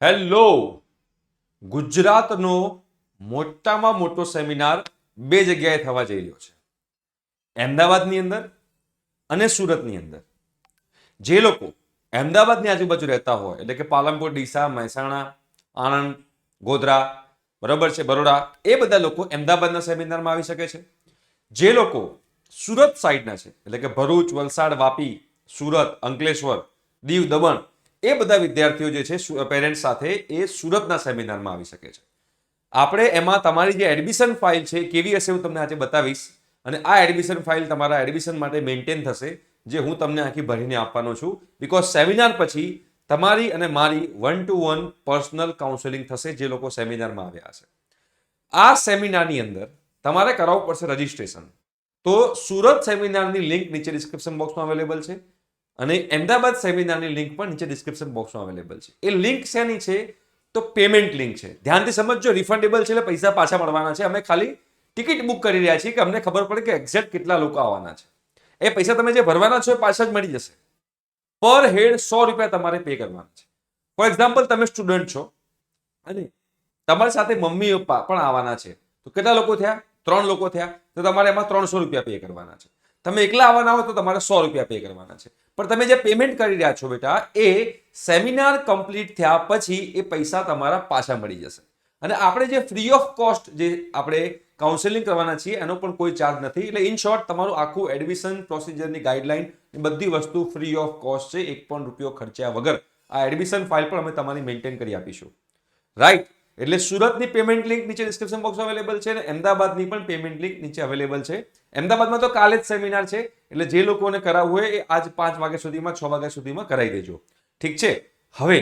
Hello. ગુજરાતનો મોટામાં મોટો સેમિનાર બે જગ્યાએ થવા જઈ રહ્યો છે, અમદાવાદની અંદર અને સુરતની અંદર. જે લોકો અમદાવાદની આજુબાજુ રહેતા હોય, એટલે કે પાલનપુર, ડીસા, મહેસાણા, આણંદ, ગોધરા, બરાબર છે, બરોડા, એ બધા લોકો અમદાવાદના સેમિનારમાં આવી શકે છે. જે લોકો સુરત સાઈડના છે, એટલે કે ભરૂચ, વલસાડ, વાપી, સુરત, અંકલેશ્વર, દીવ, દમણ, એ બધા વિદ્યાર્થીઓ જે છે પેરેન્ટ્સ સાથે એ સુરતના સેમિનારમાં આવી શકે છે. આપણે એમાં તમારી જે એડમિશન ફાઇલ છે કેવી હશે હું તમને આજે બતાવીશ, અને આ એડમિશન ફાઇલ તમારા એડમિશન માટે મેન્ટેન થશે, જે હું તમને આખી ભરીને આપવાનો છું. બીકોઝ સેમિનાર પછી તમારી અને મારી 1-to-1 પર્સનલ કાઉન્સેલિંગ થશે જે લોકો સેમિનારમાં આવ્યા હશે. આ સેમિનારની અંદર તમારે કરાવવું પડશે રજીસ્ટ્રેશન. તો સુરત સેમિનારની લિંક નીચે ડિસ્ક્રિપ્શન બોક્સમાં અવેલેબલ છે, અને અમદાવાદ સેમિનારની લિંક પણ નીચે ડિસ્ક્રિપ્શન બોક્સમાં અવેલેબલ છે. એ લિંક શેની છે? તો પેમેન્ટ લિંક છે. ધ્યાનથી સમજજો, રિફંડેબલ છે, એટલે પૈસા પાછા મળવાના છે. અમે ખાલી ટિકિટ બુક કરી રહ્યા છીએ કે અમને ખબર પડે કે એક્ઝેક્ટ કેટલા લોકો આવવાના છે. એ પૈસા તમે જે ભરવાના છો એ પાછા જ મળી જશે. પર હેડ 100 રૂપિયા તમારે પે કરવાના છે. ફોર એક્ઝામ્પલ, તમે સ્ટુડન્ટ છો અને તમારી સાથે મમ્મી પપ્પા પણ આવવાના છે, તો કેટલા લોકો થયા? 3 લોકો થયા. તો તમારે એમાં 300 રૂપિયા પે કરવાના છે. તમે એકલા આવવાના હોય તો તમારે 100 રૂપિયા પે કરવાના છે. પણ તમે જે પેમેન્ટ કરી રહ્યા છો બેટા, એ સેમિનાર કમ્પ્લીટ થયા પછી એ પૈસા તમારા પાછા મળી જશે. અને આપણે જે ફ્રી ઓફ કોસ્ટ જે આપણે કાઉન્સેલિંગ કરવાના છીએ એનો પણ કોઈ ચાર્જ નથી. એટલે ઇન શોર્ટ તમારું આખું એડમિશન પ્રોસિજરની ગાઈડલાઈન બધી વસ્તુ ફ્રી ઓફ કોસ્ટ છે. એક પણ રૂપિયો ખર્ચ્યા વગર આ એડમિશન ફાઇલ પણ અમે તમારી મેન્ટેન કરી આપીશું. રાઈટ. એટલે સુરતની પેમેન્ટ લિંક નીચે ડિસ્ક્રિપ્શન બોક્સમાં અવેલેબલ છે, અને અમદાવાદની પણ પેમેન્ટ લિંક નીચે અવેલેબલ છે. અમદાવાદમાં તો કાલે જ સેમિનાર છે, એટલે જે લોકોને કરાવવું હોય એ આજ 5 વાગ્યા સુધીમાં, 6 વાગ્યા સુધીમાં કરાવી દેજો. ઠીક છે. હવે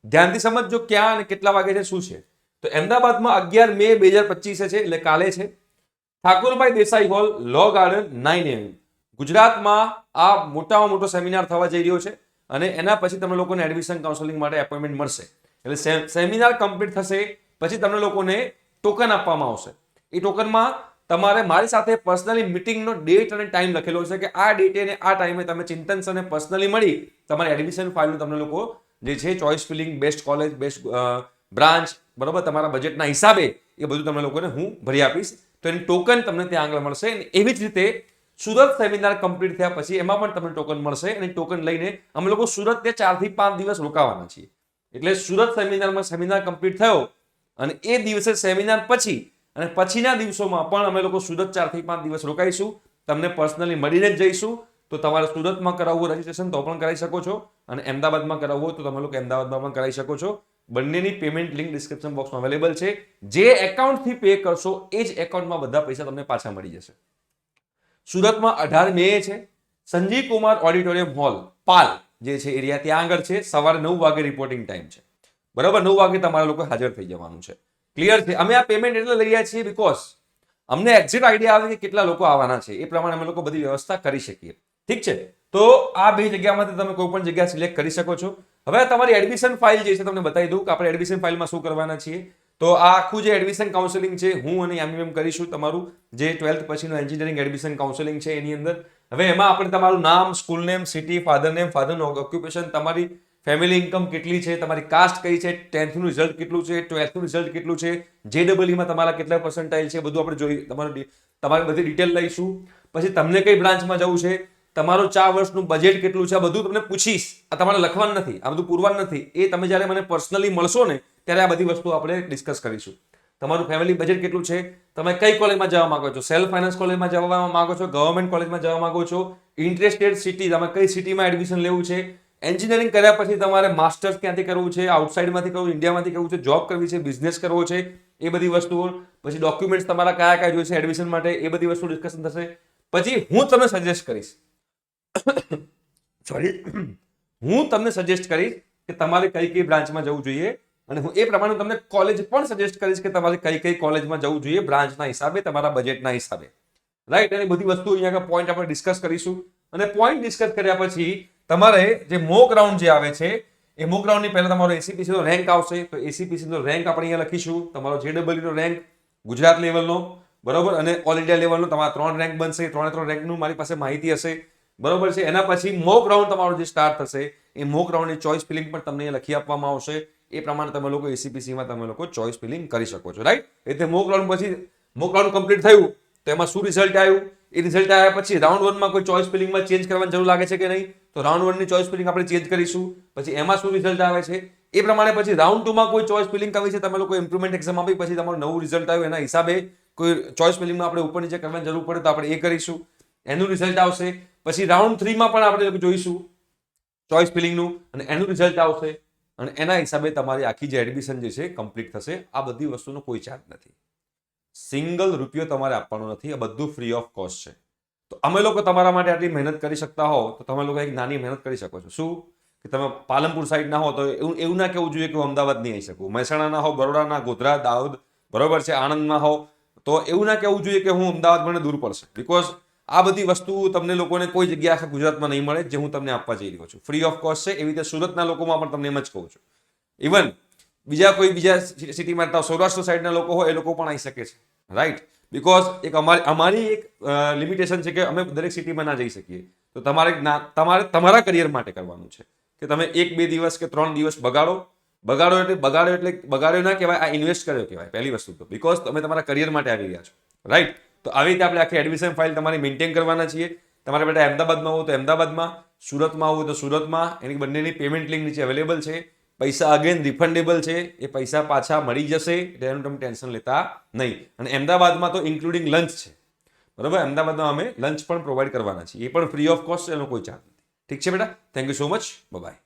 ધ્યાનથી સમજજો ક્યાં અને કેટલા વાગે છે, શું છે. તો અમદાવાદમાં 11 મે 2025 છે, એટલે કાલે છે. Thakurbhai Desai hall, Law Garden, 9 AM. ગુજરાતમાં આ મોટામાં મોટો સેમિનાર થવા જઈ રહ્યો છે, અને એના પછી તમને લોકોને એડમિશન કાઉન્સેલિંગ માટે એપોઇન્ટમેન્ટ મળશે. એટલે સેમિનાર કમ્પ્લીટ થશે પછી તમને લોકોને ટોકન આપવામાં આવશે. એ ટોકનમાં તમારે મારી સાથે પર્સનલી મીટિંગનો ડેટ અને ટાઈમ લખેલો છે કે આ ડેટે અને આ ટાઈમે તમે ચિંતન સરને પર્સનલી મળી તમારી એડમિશન ફાઇલનું તમને લોકો જે છે choice feeling, best college, best branch, બરોબર, તમારા બજેટના હિસાબે એ બધું તમને લોકોને હું ભરી આપીશ. તો એની ટોકન તમને ત્યાં આગળ મળશે. અને એવી જ રીતે સુરત સેમિનાર કમ્પ્લીટ થયા પછી એમાં પણ તમને ટોકન મળશે, અને ટોકન લઈને અમે લોકો સુરત 4 થી 5 દિવસ રોકાવાના છીએ. એટલે સુરત સેમિનારમાં સેમિનાર કમ્પ્લીટ થયો અને એ દિવસે સેમિનાર પછી અને પછીના દિવસોમાં પણ અમે લોકો સુરત 4 થી 5 દિવસ રોકાઈશું. તમને પર્સનલી મળીને જ જઈશું. તો તમારે સુરતમાં કરાવવું રજીસ્ટ્રેશન તો પણ કરાવી શકો છો, અને અમદાવાદમાં કરાવવું હોય તો તમે લોકો અમદાવાદમાં પણ કરાવી શકો છો. બંનેની પેમેન્ટ લિંક ડિસ્ક્રિપ્શન બોક્સમાં અવેલેબલ છે. જે એકાઉન્ટથી પે કરશો એ જ એકાઉન્ટમાં બધા પૈસા તમને પાછા મળી જશે. સુરતમાં 18 મે છે. સંજીવ કુમાર ઓડિટોરિયમ હોલ, પાલ જે છે એરિયા, ત્યાં આગળ છે. સવારે 9 વાગે રિપોર્ટિંગ ટાઈમ છે. બરાબર, 9 વાગે તમારા લોકો હાજર થઈ જવાનું છે. ક્લિયર છે. અમે આ પેમેન્ટ એટલે લઈ રહ્યા છીએ બીકોઝ અમને એક્ઝેક્ટ આઈડિયા આવે કે કેટલા લોકો આવવાના છે, એ પ્રમાણે અમે લોકો બધી વ્યવસ્થા કરી શકીએ. ઠીક છે. તો આ બે જગ્યામાંથી તમે કોઈ પણ જગ્યા સિલેક્ટ કરી શકો છો. હવે તમારી એડમિશન ફાઇલ જે છે તમને બતાવી દઉં કે આપણે એડમિશન ફાઇલમાં શું કરવાના છીએ. તો આ આખું જે એડમિશન કાઉન્સેલિંગ છે હું અને યામીએમ કરીશું. તમારું જે 12th પછીનું એન્જિનિયરિંગ એડમિશન કાઉન્સેલિંગ છે એની અંદર હવે એમાં આપણે તમારું નામ, school name, city, father name, ફાધરનું ઓક્યુપેશન, તમારી ફેમિલી ઇન્કમ કેટલી છે, તમારી કાસ્ટ કઈ છે, 10thનું રિઝલ્ટ કેટલું છે, 12thનું રિઝલ્ટ કેટલું છે, JEE તમારા કેટલા પર્સન્ટાઇલ છે, બધું આપણે જોઈ તમારી બધી ડિટેલ લઈશું. પછી તમને કઈ બ્રાન્ચમાં જવું છે, તમારું 4 વર્ષનું બજેટ કેટલું છે, આ બધું તમને પૂછીશ. આ તમારે લખવાનું નથી, આ બધું પૂરવાનું નથી. એ તમે જ્યારે મને પર્સનલી મળશો ને ત્યારે આ બધી વસ્તુ આપણે ડિસ્કસ કરીશું. તમારું ફેમિલી બજેટ કેટલું છે, તમે કઈ કોલેજમાં જવા માંગો છો, સેલ્ફ ફાઇનાન્સ કોલેજમાં જવા માંગો છો, ગવર્મેન્ટ કોલેજમાં જવા માંગો છો, ઇન્ટરેસ્ટેડ સિટી, તમે કઈ સિટીમાં એડમિશન લેવું છે, એન્જિનિયરિંગ કર્યા પછી તમારે માસ્ટર્સ ક્યાંથી કરવું છે, આઉટસાઇડમાંથી કરવું, ઇન્ડિયામાંથી કરવું છે, જોબ કરવી છે, બિઝનેસ કરવો છે, એ બધી વસ્તુઓ. પછી ડોક્યુમેન્ટ્સ તમારા કયા કયા જોઈશે એડમિશન માટે, એ બધી વસ્તુ ડિસ્કશન થશે. પછી હું તમને સજેસ્ટ કરીશ હું તમને સજેસ્ટ કરીશ કે તમારે કઈ કઈ બ્રાન્ચમાં જવું જોઈએ, અને હું એ પ્રમાણે તમને કોલેજ પણ સજેસ્ટ કરીશ કે તમારે કઈ કઈ કોલેજમાં જવું જોઈએ બ્રાન્ચના હિસાબે, તમારા બજેટના હિસાબે. રાઈટ. અને બધી વસ્તુ અહીંયા પોઈન્ટ આપણે ડિસ્કસ કરીશું. અને પોઈન્ટ ડિસ્કસ કર્યા પછી તમારે જે મોક રાઉન્ડ જે આવે છે એ મોક રાઉન્ડની પહેલા તમારો એસીપીસી નો રેન્ક આવશે. તો એસીપીસી નો રેન્ક આપણે અહીંયા લખીશું. તમારો JEE નો રેન્ક ગુજરાત લેવલનો, બરોબર, અને ઓલ ઇન્ડિયા લેવલનો તમારા 3 રેન્ક બનશે. 3 રેન્કનું મારી પાસે માહિતી હશે, બરોબર છે. એના પછી મોક રાઉન્ડ તમારો જે સ્ટાર્ટ થશે એ મોક રાઉન્ડની ચોઇસ ફિલિંગ પણ તમને લખી આપવામાં આવશે. એ પ્રમાણે તમે લોકો એસીપીસીમાં તમે લોકો ચોઇસ ફિલિંગ કરી શકો છો, રાઈટ? એટલે મોક રાઉન્ડ પછી મોક રાઉન્ડ કમ્પ્લીટ થયું તો એમાં શું રિઝલ્ટ આવ્યું? એ રિઝલ્ટ આવ્યા પછી રાઉન્ડ 1 માં કોઈ ચોઇસ ફિલિંગમાં ચેન્જ કરવાની જરૂર લાગે છે કે નહીં? તો રાઉન્ડ 1 ની ચોઇસ ફિલિંગ આપણે ચેન્જ કરીશું. પછી એમાં શું રિઝલ્ટ આવે છે એ પ્રમાણે પછી રાઉન્ડ 2 માં કોઈ ચોઇસ ફિલિંગ કરવી છે, તમે લોકો ઇમ્પ્રુવમેન્ટ એક્ઝામ આપી પછી તમારું નવું રિઝલ્ટ આવ્યું એના હિસાબે કોઈ ચોઇસ ફિલિંગમાં આપણે ઉપર નીચે કરવાની જરૂર પડે તો આપણે એ કરીશું, એનું રિઝલ્ટ આવશે. પછી રાઉન્ડ 3 માં પણ આપણે જોઈશું ચોઇસ ફિલિંગનું અને એનું રિઝલ્ટ આવશે અને એના હિસાબે તમારી આખી જે એડમિશન જે છે કમ્પ્લીટ થશે. આ બધી વસ્તુનો કોઈ ચાર્જ નથી, સિંગલ રૂપિયો તમારે આપવાનો નથી, આ બધું ફ્રી ઓફ કોસ્ટ છે. તો અમે લોકો તમારા માટે આટલી મહેનત કરી શકતા હો તો તમે લોકો એક નાની મહેનત કરી શકો છો. શું કે તમે પાલનપુર સાઈડ ના હો તો એવું ના કહેવું જોઈએ કે હું અમદાવાદ નહીં આવી શકું, મહેસાણા ના હો, બરોડા ના, ગોધરા, દાહોદ, બરોબર છે, આણંદમાં હો તો એવું ના કહેવું જોઈએ કે હું અમદાવાદ મને દૂર પડશે. બીકોઝ આ બધી વસ્તુ તમને લોકોને કોઈ જગ્યા આખા ગુજરાતમાં નહીં મળે જે હું તમને આપવા જઈ રહ્યો છું, ફ્રી ઓફ કોસ્ટ છે. એવી રીતે સુરતના લોકોમાં પણ તમને એમ જ કહું છું. ઇવન બીજા સિટીમાં રહેતા સૌરાષ્ટ્ર સાઈડના લોકો હોય એ લોકો પણ આવી શકે છે, રાઈટ? બીકોઝ એક અમારી એક લિમિટેશન છે કે અમે દરેક સિટીમાં ના જઈ શકીએ. તો તમારે તમારા કરિયર માટે કરવાનું છે કે તમે 1-2 દિવસ કે 3 દિવસ બગાડ્યો ના કહેવાય, આ ઇન્વેસ્ટ કર્યો કહેવાય પહેલી વસ્તુ તો. બીકોઝ તમે તમારા કરિયર માટે આવી રહ્યા છો, રાઈટ? તો આવી રીતે આપણે આખી એડમિશન ફાઇલ તમારી મેન્ટેન કરવાના છીએ. તમારે બેટા અમદાવાદમાં હોવ તો અમદાવાદમાં, સુરતમાં હોવ તો સુરતમાં. એની બંનેની પેમેન્ટ લિંક નીચે અવેલેબલ છે. પૈસા અગેન રિફંડેબલ છે, એ પૈસા પાછા મળી જશે, એનું તમે ટેન્શન લેતા નહીં. અને અમદાવાદમાં તો ઇન્ક્લુડિંગ લંચ છે, બરાબર? અમદાવાદમાં અમે લંચ પણ પ્રોવાઈડ કરવાના છીએ, એ પણ ફ્રી ઓફ કોસ્ટ, એનો કોઈ ચાર્જ નથી. ઠીક છે બેટા, thank you so much, by.